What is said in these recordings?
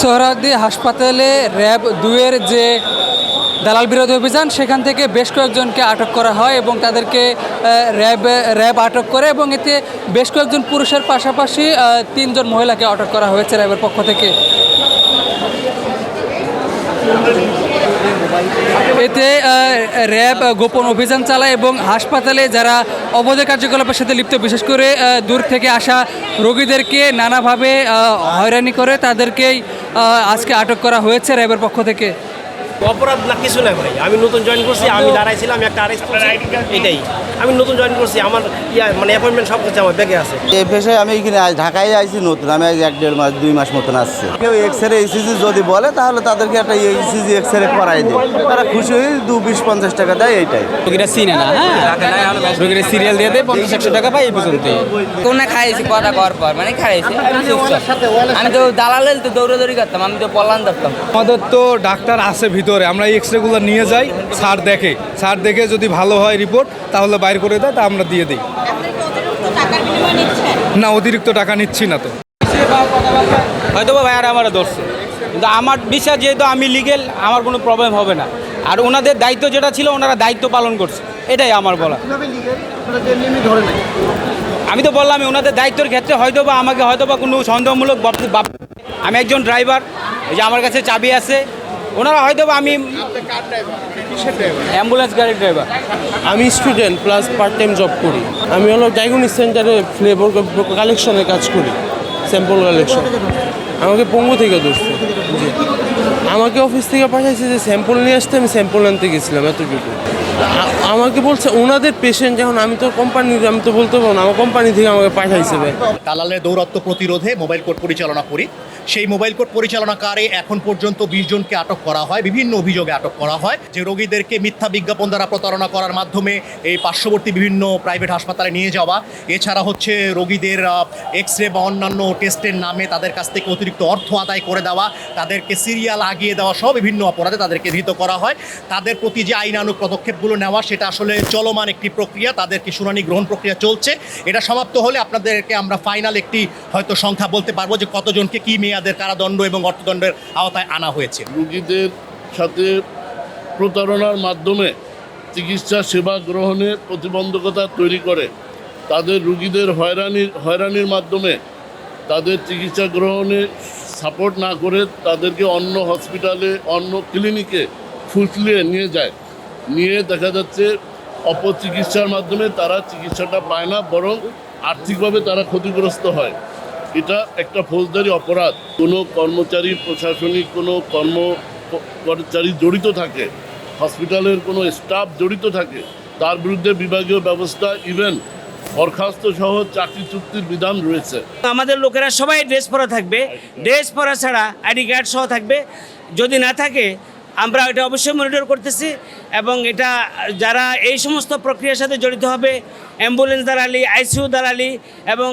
সোহরাওয়ার্দী হাসপাতালে র্যাব 2-এর যে দালাল বিরোধী অভিযান সেখান থেকে বেশ কয়েকজনকে আটক করা হয় এবং তাদেরকে র্যাব আটক করে এবং এতে বেশ কয়েকজন পুরুষের পাশাপাশি 3 জন মহিলাকে আটক করা হয়েছে র্যাবের পক্ষ থেকে। এতে র্যাব গোপন অভিযান চালায় এবং হাসপাতালে যারা অবৈধ কার্যকলাপের সাথে লিপ্ত, বিশেষ করে দূর থেকে আসা রোগীদেরকে নানাভাবে হয়রানি করে, তাদেরকেই আজকে আটক করা হয়েছে র্যাবের পক্ষ থেকে। অপরাধ না কিছু না ভাই, আমি নতুন জয়েন করছি, আমি দাঁড়াইছিলাম একটা আরেস্ট করছি, এটাই আমি নতুন জয়েন করছি, আমার মানে অ্যাপয়েন্টমেন্ট সব কিছু আমার ব্যাগে আছে। এই পেশায় আমি এখানে ঢাকায় আইছি নতুন, আমি 1-1.5 মাস 2 মাস মতন আসছি। কেউ এক্সরে ইসিজি যদি বলে তাহলে তাদেরকে একটা ইসিজি এক্সরে করাই দেয়, তারা খুশি হয়ে 2-20-50 টাকা দেয়, এইটাই। রোগীরা চিনে না, রোগীরা সিরিয়াল দিয়ে দেয়, 50-100 টাকা পাই এই পর্যন্ত। কোনে খাইছি কথা কর পর মানে খাইছি, আমি তো দালালের তো দৌড়াদৌড়ি করতাম, আমি তো পলান ধরতাম। আমাদের তো ডাক্তার আছে ভিতরে, আমরা এই এক্সরেগুলো নিয়ে যাই, স্যার দেখে যদি ভালো হয় রিপোর্ট তাহলে বাইর করে দেয়, তা আমরা দিয়ে দিই। না, অতিরিক্ত টাকা নিচ্ছি না। তো হয়তো ভাই আর আমার ধরছে, কিন্তু আমার বিশ্বাস যেহেতু আমি লিগেল, আমার কোনো প্রবলেম হবে না। আর ওনাদের দায়িত্ব যেটা ছিল ওনারা দায়িত্ব পালন করছে, এটাই আমার বলা। আমি তো বললাম ওনাদের দায়িত্বের ক্ষেত্রে হয়তো বা আমাকে হয়তো বা কোনো সন্দেহমূলক আমি একজন ড্রাইভার, এই যে আমার কাছে চাবি আছে, ওনারা হয়তো বা আমি অ্যাম্বুলেন্স গাড়ির ড্রাইভার। আমি student plus part time job করি। আমি হলো ডায়াগনস্টিক সেন্টারে ফ্লেভার কালেকশনের কাজ করি, স্যাম্পল কালেকশন। আমাকে পঙ্গু থেকে ধরছে, জি। আমাকে অফিস থেকে পাঠাইছে যে স্যাম্পল নিয়ে আসতে, আমি স্যাম্পল আনতে গেছিলাম, এতটুকু। আমাকে বলছে ওনাদের পেশেন্ট, যখন আমি তো কোম্পানির, আমি তো বলতে পারবো না, আমার কোম্পানি থেকে আমাকে পাঠাইছে। দালালের দৌরাত্ম্য প্রতিরোধে মোবাইল কোর্ট পরিচালনা করি। সেই মোবাইল কোর্ট পরিচালনাকারে এখন পর্যন্ত 20 জনকে আটক করা হয়, বিভিন্ন অভিযোগে আটক করা হয়, যে রোগীদেরকে মিথ্যা বিজ্ঞাপন দ্বারা প্রতারণা করার মাধ্যমে এই পার্শ্ববর্তী বিভিন্ন প্রাইভেট হাসপাতালে নিয়ে যাওয়া, এছাড়া হচ্ছে রোগীদের এক্সরে বা অন্যান্য টেস্টের নামে তাদের কাছ থেকে অতিরিক্ত অর্থ আদায় করে দেওয়া, তাদেরকে সিরিয়াল আগিয়ে দেওয়া সহ বিভিন্ন অপরাধে তাদেরকে ধৃত করা হয়। তাদের প্রতি যে আইনানুগ পদক্ষেপগুলো নেওয়া সেটা আসলে চলমান একটি প্রক্রিয়া, তাদেরকে শুনানি গ্রহণ প্রক্রিয়া চলছে। এটা সমাপ্ত হলে আপনাদেরকে আমরা ফাইনাল একটি হয়তো সংখ্যা বলতে পারবো যে কতজনকে কি মেয়াদের কারাদণ্ড এবং অর্থদণ্ডের আওতায় আনা হয়েছে। রোগীদের সাথে প্রতারণার মাধ্যমে চিকিৎসা সেবা গ্রহণে প্রতিবন্ধকতা তৈরি করে, তাদের রোগীদের হয়রানির মাধ্যমে তাদের চিকিৎসা গ্রহণে সাপোর্ট না করে তাদেরকে অন্য হসপিটালে, অন্য ক্লিনিকে ফুসলিয়ে নিয়ে যায়। নিয়ে দেখা যাচ্ছে অপচিকিৎসার মাধ্যমে তারা চিকিৎসাটা পায় না, বরং আর্থিকভাবে তারা ক্ষতিগ্রস্ত হয়। এটা একটা ফৌজদারি অপরাধ। কোনো কর্মচারী, প্রশাসনিক কোনো কর্মচারী জড়িত থাকে, হসপিটালের কোনো স্টাফ জড়িত থাকে, তার বিরুদ্ধে বিভাগীয় ব্যবস্থা, ইভেন বরখাস্ত সহ চাকরি চুক্তির বিধান রয়েছে। আমাদের লোকেরা সবাই ড্রেস পরা থাকবে, ড্রেস পরা ছাড়া আইডি কার্ড সহ থাকবে। যদি না থাকে আমরা এটা অবশ্যই মনিটর করতেছি এবং এটা যারা এই সমস্ত প্রক্রিয়ার সাথে জড়িত হবে, অ্যাম্বুলেন্স দালালি, আইসিইউ দালালি এবং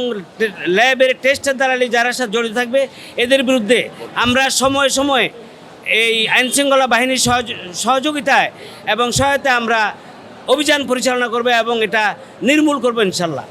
ল্যাবের টেস্টের দালালি যারা সাথে জড়িত থাকবে, এদের বিরুদ্ধে আমরা সময়ে সময়ে এই আইনশৃঙ্খলা বাহিনীর সহযোগিতায় এবং সহায়তায় আমরা অভিযান পরিচালনা করব এবং এটা নির্মূল করব ইনশাল্লাহ।